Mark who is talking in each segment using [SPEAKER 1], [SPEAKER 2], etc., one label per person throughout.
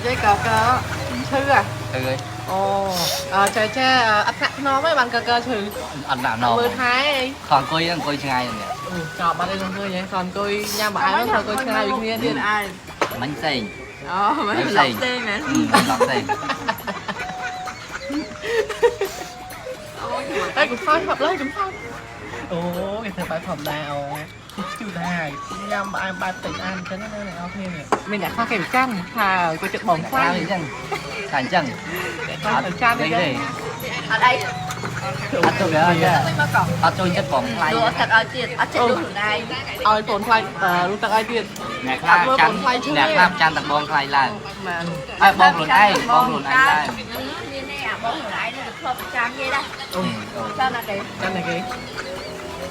[SPEAKER 1] chơi cờ thư à
[SPEAKER 2] Thư ơi.
[SPEAKER 1] ồ chơi chơi ắt nặng nó với bạn cờ thư
[SPEAKER 2] Ăn nào nó.
[SPEAKER 1] mưa thái
[SPEAKER 2] Còn coi ngay rồi nè.
[SPEAKER 1] chọn bạn đây không thôi nhé còn tôi nhà bạn ai nó coi ngay bên kia đi ai
[SPEAKER 2] Bánh xènh.
[SPEAKER 1] mấy lọc tên này
[SPEAKER 2] Lọc xènh.
[SPEAKER 1] đây cũng phai hợp lấy cũng phai ồ cái thằng bài phẩm nào chú này nhằm bạn tỉnh ăn cho nó này ok nè mình đã pha kèm canh thà có chữ bóng khoai
[SPEAKER 2] Cảnh chân.
[SPEAKER 1] kèm canh
[SPEAKER 2] Đây.
[SPEAKER 3] ở đây
[SPEAKER 2] Ăn tôi bé ơi. Ăn tôi chất bóng lại.
[SPEAKER 3] đùa thật ở tiền ở trên đường này
[SPEAKER 1] ơi tổn khoai lúc tặng ai tiền
[SPEAKER 2] Nè khla chăn. Nè khla chăn tặng bông khoai lại. Bông luôn ai lại.
[SPEAKER 3] như này à bông luôn ai nó được không trăm vậy đây sao là kì
[SPEAKER 1] canh này kì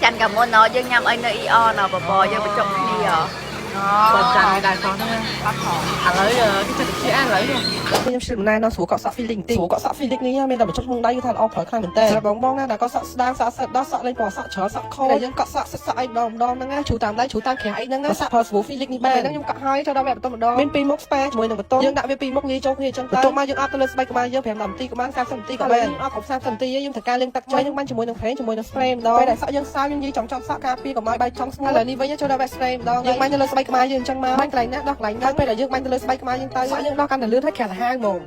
[SPEAKER 3] chanh cả môn nó dương nhâm anh nơi io nào bò dương bị chọc đi à
[SPEAKER 1] còn chanh đại con nữa lấy cái chân chị ăn lấy rồi
[SPEAKER 4] ខ្ញុំជិះដំណើរនៅស្រួលកក់សក់ feeling តិចស្រួលកក់សក់ feeling នេះមានតែបញ្ចុះក្នុងដៃគឺថាល្អប្រខ្លាំងមែនតើបងណាដែលកក់សក់ស្ដាងសក់ស្ដាស់សក់លេងពណ៌សក់ច្រើនសក់ខូចដែលយើងកក់សក់សិតសក់អីម្ដងហ្នឹងណាជ្រូតាមដៃជ្រូតាមក្រាស់អីហ្នឹងណាសក់ផលស្រួល feeling នេះបានហ្នឹងខ្ញុំកក់ហើយចូលដល់វគ្គបន្ទម្ដងមាន2មុខ spa ជាមួយនឹងបន្ទយើងដាក់វា2មុខងាយចូលគ្នាអញ្ចឹងបន្ទមកយើងអត់ទៅលើស្បែកក្បាលយើង5 10នាទីក៏បាន30នាទីក៏បានអត់គ្រប់30នាទីយើងធ្វើការលាងទឹកចុយយើងបានជាមួយនឹង frame ជាមួយនឹង spray ម្ដងពេលដែលសក់យើងសើមយើងនិយាយចំសក់ការពារកុំឲ្យបែកចង់ស្ងួតឥឡូវនេះវិញចូលដល់វគ្គ spray ម្ដងយើងបានទៅលើស្បែកក្បាលយើងអញ្ចឹងមកបានកន្លែងណាដោះកន្លែងហ្នឹងពេលដែលយើងបាញ់ទៅលើស្បែកក្បាលយើងទៅសក់យើងដោះកាន់តែលឿនហើយក្រាស់ទៅហាងហ្មង